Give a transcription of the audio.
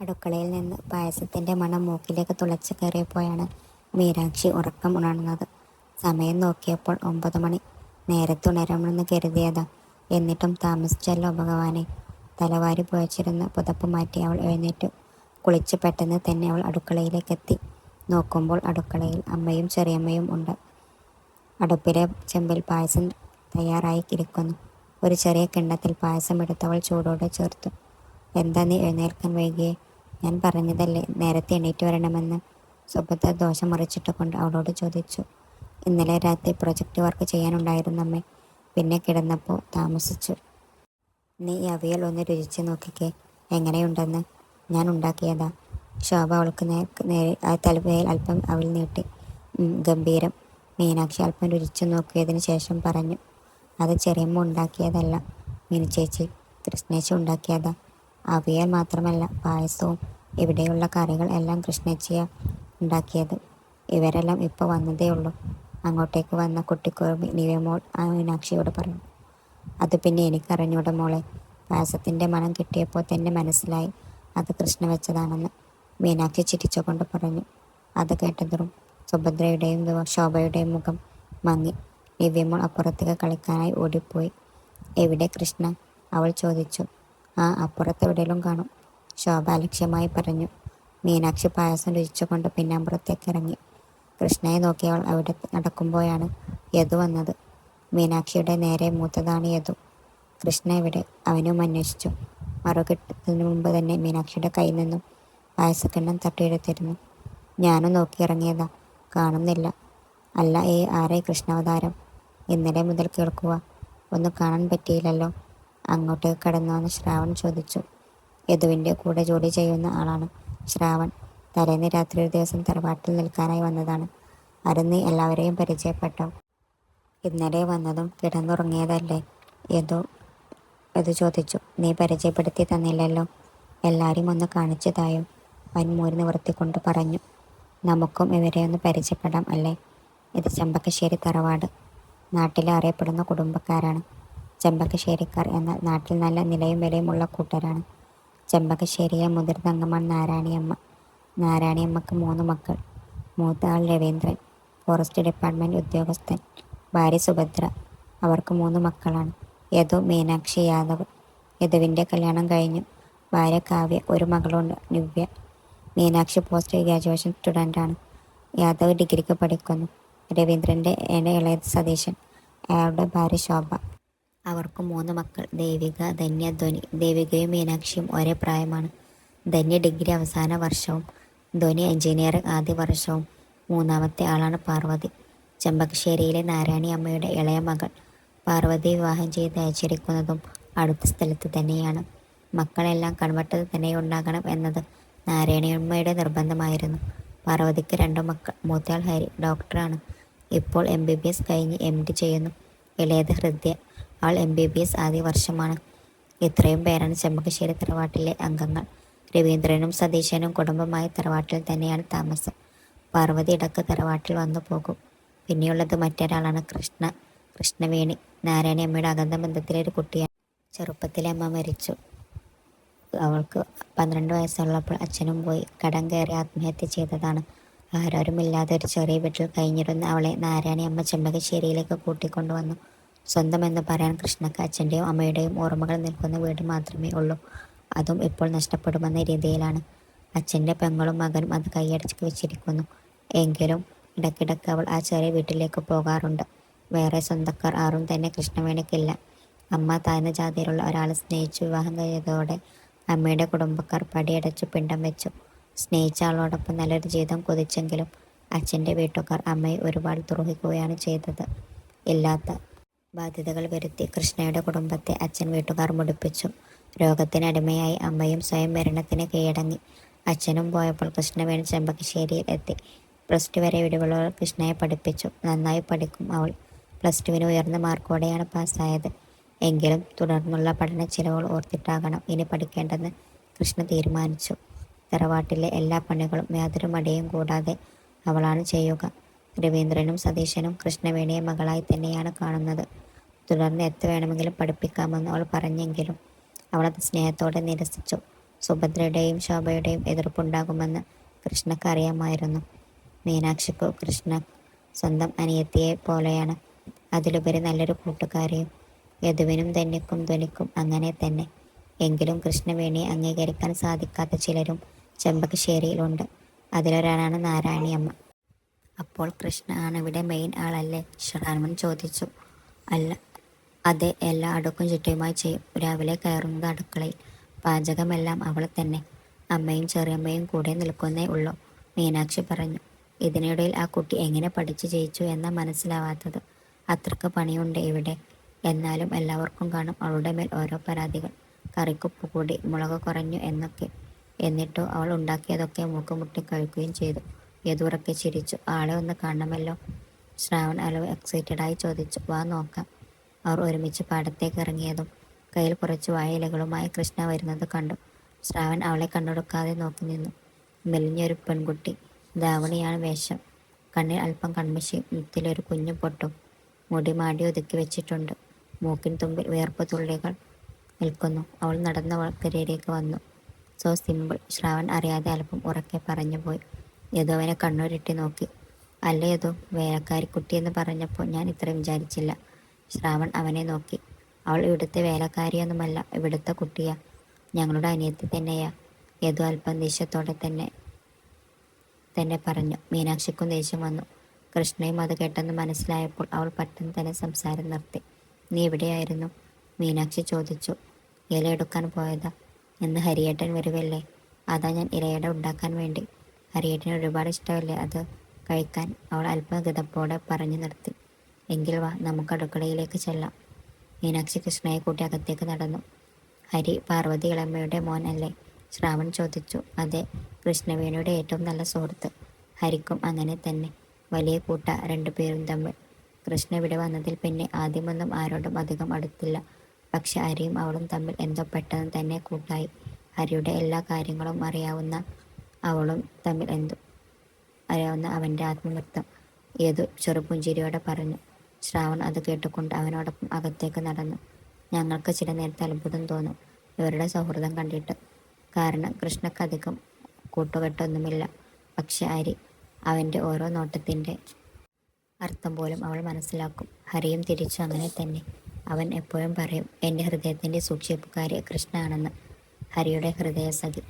അടുക്കളയിൽ നിന്ന് പായസത്തിൻ്റെ മണം മൂക്കിലേക്ക് തുളച്ചു കയറിയപ്പോഴാണ് മീനാക്ഷി ഉറക്കം ഉണർന്നത്. സമയം നോക്കിയപ്പോൾ 9 മണി. നേരത്തെ ഉണരണമെന്ന് കരുതിയതാ, എന്നിട്ടും താമസിച്ചല്ലോ ഭഗവാനെ. തലവാരി പുഴച്ചിരുന്ന പുതപ്പ് മാറ്റി അവൾ എഴുന്നേറ്റു. കുളിച്ച് പെട്ടെന്ന് തന്നെ അവൾ അടുക്കളയിലേക്കെത്തി. നോക്കുമ്പോൾ അടുക്കളയിൽ അമ്മയും ചെറിയമ്മയും ഉണ്ട്. അടുപ്പിലെ ചെമ്പിൽ പായസം തയ്യാറായി ഇരിക്കുന്നു. ഒരു ചെറിയ കിണ്ണത്തിൽ പായസം എടുത്തവൾ ചൂടോടെ ചേർത്തു. എന്താ നീ എഴുന്നേൽക്കാൻ വൈകിയേ? ഞാൻ പറഞ്ഞതല്ലേ നേരത്തെ എണീറ്റ് വരണമെന്ന്, സുഭദ്ര ദോശ മുറിച്ചിട്ടുകൊണ്ട് അവളോട് ചോദിച്ചു. ഇന്നലെ രാത്രി പ്രൊജക്റ്റ് വർക്ക് ചെയ്യാനുണ്ടായിരുന്നമ്മേ, പിന്നെ കിടന്നപ്പോൾ താമസിച്ചു. നീ ഈ അവിയൽ ഒന്ന് രുചിച്ച് നോക്കിക്കേ, എങ്ങനെയുണ്ടെന്ന്. ഞാൻ ഉണ്ടാക്കിയതാ. ശോഭ അവൾക്ക് നേരെ ആ തലവയിൽ അല്പം അവിൽ നീട്ടി. ഗംഭീരം. മീനാക്ഷി അല്പം രുചിച്ചു നോക്കിയതിന് ശേഷം പറഞ്ഞു. അത് ചെറിയമ്മ ഉണ്ടാക്കിയതല്ല മീനു ചേച്ചി, കൃഷ്ണേച്ചി ഉണ്ടാക്കിയതാ. അവിയൽ മാത്രമല്ല, പായസവും ഇവിടെയുള്ള കറികൾ എല്ലാം കൃഷ്ണേച്ചിയ ഉണ്ടാക്കിയത്. ഇവരെല്ലാം ഇപ്പോൾ വന്നതേ ഉള്ളൂ. അങ്ങോട്ടേക്ക് വന്ന കുട്ടിക്കുറുമ്പി നിവ്യമോൾ ആ മീനാക്ഷിയോട് പറഞ്ഞു. അത് പിന്നെ എനിക്കറിഞ്ഞൂടെ മോളെ. പായസത്തിൻ്റെ മണം കിട്ടിയപ്പോൾ തന്നെ മനസ്സിലായി അത് കൃഷ്ണ വെച്ചതാണെന്ന്, മീനാക്ഷി ചിരിച്ചുകൊണ്ട് പറഞ്ഞു. അത് കേട്ടതും സുഭദ്രയുടെയും ശോഭയുടെയും മുഖം മങ്ങി. നിവ്യമോൾ അപ്പുറത്തേക്ക് കളിക്കാനായി ഓടിപ്പോയി. എവിടെ കൃഷ്ണ? അവൾ ചോദിച്ചു. ആ, അപ്പുറത്തെവിടെയും കാണും, ശോഭ അലക്ഷ്യമായി പറഞ്ഞു. മീനാക്ഷി പായസം രുചിച്ചുകൊണ്ട് പിന്നാമ്പുറത്തേക്ക് ഇറങ്ങി. കൃഷ്ണയെ നോക്കി അവൾ അവിടെ നടക്കുമ്പോഴാണ് യദു വന്നത്. മീനാക്ഷിയുടെ നേരെ മൂത്തതാണ് യദു. കൃഷ്ണ എവിടെ? അവനും അന്വേഷിച്ചു. മറുകിട്ടുന്നതിന് മുമ്പ് തന്നെ മീനാക്ഷിയുടെ കയ്യിൽ നിന്നും പായസക്കിണ്ണം തട്ടിയെടുത്തിരുന്നു. ഞാനും നോക്കി ഇറങ്ങിയതാ, കാണുന്നില്ല. അല്ല, ആരെ കൃഷ്ണാവതാരം? ഇന്നലെ മുതൽ കേൾക്കുക, ഒന്നും കാണാൻ പറ്റിയില്ലല്ലോ. അങ്ങോട്ടേക്ക് കടന്നുവന്ന് ശ്രാവൺ ചോദിച്ചു. യദുവിൻ്റെ കൂടെ ജോലി ചെയ്യുന്ന ആളാണ് ശ്രാവൺ. തലേന്ന് രാത്രി ഒരു ദിവസം തറവാട്ടിൽ നിൽക്കാനായി വന്നതാണ്. അരുന്ന് എല്ലാവരെയും പരിചയപ്പെട്ടോ? ഇന്നലെ വന്നതും കിടന്നുറങ്ങിയതല്ലേ? യദു ചോദിച്ചു. നീ പരിചയപ്പെടുത്തി തന്നില്ലല്ലോ. എല്ലാവരും ഒന്ന് കാണിച്ചു തായോ? വൻമൂരി നിവർത്തിക്കൊണ്ട് പറഞ്ഞു. നമുക്കും ഇവരെ ഒന്ന് പരിചയപ്പെടാം അല്ലേ? ഇത് ചെമ്പക്കശ്ശേരി തറവാട്. നാട്ടിൽ അറിയപ്പെടുന്ന കുടുംബക്കാരാണ്. ചെമ്പക്കശ്ശേരിക്കാർ എന്നാൽ നാട്ടിൽ നല്ല നിലയും വിലയുമുള്ള കൂട്ടരാണ്. ചെമ്പക്കശ്ശേരിയിലെ മുതിർന്ന അംഗമാണ് നാരായണിയമ്മ. നാരായണിയമ്മക്ക് 3 മക്കൾ. മൂത്ത ആൾ രവീന്ദ്രൻ, ഫോറസ്റ്റ് ഡിപ്പാർട്ട്മെൻറ്റ് ഉദ്യോഗസ്ഥൻ. ഭാര്യ സുഭദ്ര. അവർക്ക് 3 മക്കളാണ്. യദു, മീനാക്ഷി, യാദവ്. യദുവിൻ്റെ കല്യാണം കഴിഞ്ഞു. ഭാര്യ കാവ്യ, ഒരു മകളുണ്ട് നിവ്യ. മീനാക്ഷി പോസ്റ്റ് ഗ്രാജുവേഷൻ സ്റ്റുഡൻ്റാണ്. യാദവ് ഡിഗ്രിക്ക് പഠിക്കുന്നു. രവീന്ദ്രൻ്റെ ഇളയത് സതീശൻ, അയാളുടെ ഭാര്യ ശോഭ. അവർക്ക് 3 മക്കൾ, ദേവിക, ധന്യ, ധ്വനി. ദേവികയും മീനാക്ഷിയും ഒരേ പ്രായമാണ്. ധന്യ ഡിഗ്രി അവസാന വർഷവും ധ്വനി എഞ്ചിനീയറിംഗ് ആദ്യ വർഷവും. മൂന്നാമത്തെ ആളാണ് പാർവതി, ചെമ്പകശ്ശേരിയിലെ നാരായണി അമ്മയുടെ ഇളയ മകൾ. പാർവതി വിവാഹം ചെയ്ത് അയച്ചിരിക്കുന്നതും അടുത്ത സ്ഥലത്ത് തന്നെയാണ്. മക്കളെല്ലാം കൺവട്ടത്ത് തന്നെ ഉണ്ടാകണം എന്നത് നാരായണിയമ്മയുടെ നിർബന്ധമായിരുന്നു. പാർവതിക്ക് 2 മക്കൾ. മൂത്തയാൾ ഹരി, ഡോക്ടറാണ്. ഇപ്പോൾ MBBS കഴിഞ്ഞ് MD ചെയ്യുന്നു. ഇളയത് ഹൃദയ, അവൾ MBBS ആദ്യ വർഷമാണ്. ഇത്രയും പേരാണ് ചെമ്പകശ്ശേരി തറവാട്ടിലെ അംഗങ്ങൾ. രവീന്ദ്രനും സതീശനും കുടുംബമായി തറവാട്ടിൽ തന്നെയാണ് താമസം. പാർവതി ഇടക്ക് തറവാട്ടിൽ വന്നു പോകും. പിന്നെയുള്ളത് മറ്റൊരാളാണ് കൃഷ്ണവേണി. നാരായണി അമ്മയുടെ അകന്ന ബന്ധത്തിലെ ഒരു കുട്ടിയാണ്. ചെറുപ്പത്തിലെ അമ്മ മരിച്ചു. അവൾക്ക് 12 വയസ്സുള്ളപ്പോൾ അച്ഛനും പോയി. കടം കയറി ആത്മഹത്യ ചെയ്തതാണ്. ആരോരുമില്ലാതെ ഒരു ചെറിയ വീട്ടിൽ കഴിഞ്ഞിരുന്ന അവളെ നാരായണി അമ്മ ചെമ്പകശ്ശേരിയിലേക്ക് കൂട്ടിക്കൊണ്ടുവന്നു. സ്വന്തമെന്ന് പറയാൻ കൃഷ്ണക്ക് അച്ഛൻ്റെയും അമ്മയുടെയും ഓർമ്മകൾ നിൽക്കുന്ന വീട് മാത്രമേ ഉള്ളൂ. അതും ഇപ്പോൾ നഷ്ടപ്പെടുമെന്ന രീതിയിലാണ്. അച്ഛൻ്റെ പെങ്ങളും മകനും അത് കൈയടച്ച് വെച്ചിരിക്കുന്നു. എങ്കിലും ഇടയ്ക്കിടയ്ക്ക് അവൾ ആ ചെറിയ വീട്ടിലേക്ക് പോകാറുണ്ട്. വേറെ സ്വന്തക്കാർ ആരും തന്നെ കൃഷ്ണവേണിക്കില്ല. അമ്മ താഴ്ന്ന ജാതിയിലുള്ള ഒരാളെ സ്നേഹിച്ചു വിവാഹം കഴിയതോടെ അമ്മയുടെ കുടുംബക്കാർ പടിയടച്ചു പിണ്ടം വെച്ചു. സ്നേഹിച്ച ആളോടൊപ്പം നല്ലൊരു ജീവിതം കൊതിച്ചെങ്കിലും അച്ഛൻ്റെ വീട്ടുകാർ അമ്മയെ ഒരുപാട് ദ്രോഹിക്കുകയാണ് ചെയ്തത്. ഇല്ലാത്ത ബാധ്യതകൾ വരുത്തി കൃഷ്ണയുടെ കുടുംബത്തെ അച്ഛൻ വീട്ടുകാർ മുടിപ്പിച്ചു. രോഗത്തിനടിമയായി അമ്മയും സ്വയം മരണത്തിന് കീഴടങ്ങി. അച്ഛനും പോയപ്പോൾ കൃഷ്ണവേണി ചെമ്പകശ്ശേരിയിൽ എത്തി. +2 വരെ ഇവിടെയുള്ളവർ കൃഷ്ണയെ പഠിപ്പിച്ചു. നന്നായി പഠിക്കും അവൾ. +2 ഉയർന്ന മാർക്കോടെയാണ് പാസ്സായത്. എങ്കിലും തുടർന്നുള്ള പഠന ചിലവുകൾ ഓർത്തിട്ടാകണം ഇനി പഠിക്കേണ്ടെന്ന് കൃഷ്ണ തീരുമാനിച്ചു. തറവാട്ടിലെ എല്ലാ പണികളും യാതൊരു മടിയും കൂടാതെ അവളാണ് ചെയ്യുക. രവീന്ദ്രനും സതീശനും കൃഷ്ണവേണിയെ മകളായി തന്നെയാണ് കാണുന്നത്. തുടർന്ന് എത്ര വേണമെങ്കിലും പഠിപ്പിക്കാമെന്ന് അവൾ പറഞ്ഞെങ്കിലും അവളത് സ്നേഹത്തോടെ നിരസിച്ചു. സുഭദ്രയുടെയും ശോഭയുടെയും എതിർപ്പുണ്ടാകുമെന്ന് കൃഷ്ണക്ക് അറിയാമായിരുന്നു. മീനാക്ഷിക്കു കൃഷ്ണ സ്വന്തം അനിയത്തിയെ പോലെയാണ്, അതിലുപരി നല്ലൊരു കൂട്ടുകാരിയും. യദുവിനും ധന്യക്കും ധ്വനിക്കും അങ്ങനെ തന്നെ. എങ്കിലും കൃഷ്ണവേണിയെ അംഗീകരിക്കാൻ സാധിക്കാത്ത ചിലരും ചെമ്പകശ്ശേരിയിലുണ്ട്. അതിലൊരാളാണ് നാരായണിയമ്മ. അപ്പോൾ കൃഷ്ണ ആണിവിടെ മെയിൻ ആളല്ലേ? ശ്രാവൺ ചോദിച്ചു. അല്ല, അതെ, എല്ലാ അടുക്കും ചിട്ടയുമായി ചെയ്യും. രാവിലെ കയറുന്നത് അടുക്കളയിൽ, പാചകമെല്ലാം അവൾ തന്നെ. അമ്മയും ചെറിയമ്മയും കൂടെ നിൽക്കുന്നേ ഉള്ളൂ, മീനാക്ഷി പറഞ്ഞു. ഇതിനിടയിൽ ആ കുട്ടി എങ്ങനെ പഠിച്ചു ജയിച്ചു എന്നാ മനസ്സിലാവാത്തത്. അത്രക്ക് പണിയുണ്ട് ഇവിടെ. എന്നാലും എല്ലാവർക്കും കാണും അവളുടെ മേൽ ഓരോ പരാതികൾ. കറിക്കുപ്പ് കൂടി, മുളക് കുറഞ്ഞു എന്നൊക്കെ. എന്നിട്ടോ അവൾ ഉണ്ടാക്കിയതൊക്കെ മൂക്കുമുട്ടി കഴിക്കുകയും ചെയ്തു. യദുറക്കെ ചിരിച്ചു. ആളെ ഒന്ന് കാണണമല്ലോ, ശ്രാവൺ അലവ് എക്സൈറ്റഡായി ചോദിച്ചു. വാ നോക്കാം. അവർ ഒരുമിച്ച് പാടത്തേക്ക് ഇറങ്ങിയതും കയ്യിൽ കുറച്ച് വാഴയിലകളുമായി കൃഷ്ണ വരുന്നത് കണ്ടു. ശ്രാവൺ അവളെ കണ്ണൊടുക്കാതെ നോക്കി നിന്നു. മെലിഞ്ഞൊരു പെൺകുട്ടി, ധാവണിയാണ് വേഷം. കണ്ണിൽ അല്പം കൺമശിയും, മുത്തിലൊരു കുഞ്ഞു പൊട്ടും. മുടി മാടി ഒതുക്കി വെച്ചിട്ടുണ്ട്. മൂക്കിൻ തുമ്പിൽ വിയർപ്പ് തുള്ളികൾ നിൽക്കുന്നു. അവൾ നടന്ന വളക്കരിയിലേക്ക് വന്നു. സോ സിമ്പിൾ, ശ്രാവൺ അറിയാതെ അല്പം ഉറക്കെ പറഞ്ഞുപോയി. യദു അവനെ കണ്ണൂരിട്ടി നോക്കി. അല്ല യദു, വേലക്കാരിക്കുട്ടിയെന്ന് പറഞ്ഞപ്പോൾ ഞാൻ ഇത്ര വിചാരിച്ചില്ല. ശ്രാവൺ അവനെ നോക്കി. അവൾ ഇവിടുത്തെ വേലക്കാരിയൊന്നുമല്ല, ഇവിടുത്തെ കുട്ടിയാ, ഞങ്ങളുടെ അനിയത്തി തന്നെയാ. യദു അല്പം ദേഷ്യത്തോടെ തന്നെ പറഞ്ഞു. മീനാക്ഷിക്കും ദേഷ്യം വന്നു. കൃഷ്ണയും അത് കേട്ടെന്ന് മനസ്സിലായപ്പോൾ അവൾ പെട്ടെന്ന് തന്നെ സംസാരം നിർത്തി. നീ എവിടെയായിരുന്നു? മീനാക്ഷി ചോദിച്ചു. ഇല എടുക്കാൻ പോയതാ. ഇന്ന് ഹരിയേട്ടൻ വരുവല്ലേ, അതാ ഞാൻ ഇലയട ഉണ്ടാക്കാൻ വേണ്ടി. ഹരിയേട്ടന് ഒരുപാട് ഇഷ്ടമല്ലേ അത് കഴിക്കാൻ? അവൾ അല്പം ഗതപ്പോടെ പറഞ്ഞു നിർത്തി. എങ്കിൽ വാ, നമുക്ക് അടുക്കളയിലേക്ക് ചെല്ലാം. മീനാക്ഷി കൃഷ്ണയെ കൂട്ടി അകത്തേക്ക് നടന്നു. ഹരി പാർവതി ഇളമ്മയുടെ മോൻ അല്ലേ? ശ്രാവൺ ചോദിച്ചു. അതെ, കൃഷ്ണവേണിയുടെ ഏറ്റവും നല്ല സുഹൃത്ത്. ഹരിക്കും അങ്ങനെ തന്നെ. വലിയ കൂട്ട രണ്ടുപേരും തമ്മിൽ. കൃഷ്ണ ഇവിടെ വന്നതിൽ പിന്നെ ആദ്യമൊന്നും ആരോടും അധികം അടുത്തില്ല. പക്ഷെ ഹരിയും അവളും തമ്മിൽ എന്തോ പെട്ടെന്ന് തന്നെ കൂട്ടായി. ഹരിയുടെ എല്ലാ കാര്യങ്ങളും അറിയാവുന്ന അവളും തമ്മിൽ എന്തോ അറിയാവുന്ന അവൻ്റെ ആത്മനൃത്തം. ഏതു ചെറുപുഞ്ചിരിയോടെ പറഞ്ഞു. ശ്രാവൺ അത് കേട്ടുകൊണ്ട് അവനോടൊപ്പം അകത്തേക്ക് നടന്നു. ഞങ്ങൾക്ക് ചില നേരത്തെ അത്ഭുതം തോന്നും ഇവരുടെ സൗഹൃദം കണ്ടിട്ട്. കാരണം കൃഷ്ണക്കധികം കൂട്ടുകെട്ടൊന്നുമില്ല. പക്ഷെ ഹരി, അവൻ്റെ ഓരോ നോട്ടത്തിൻ്റെ അർത്ഥം പോലും അവൾ മനസ്സിലാക്കും. ഹരിയും തിരിച്ചു അങ്ങനെ തന്നെ. അവൻ എപ്പോഴും പറയും, എൻ്റെ ഹൃദയത്തിൻ്റെ സൂക്ഷിപ്പുകാരി കൃഷ്ണ ആണെന്ന്. ഹരിയുടെ ഹൃദയസഖി.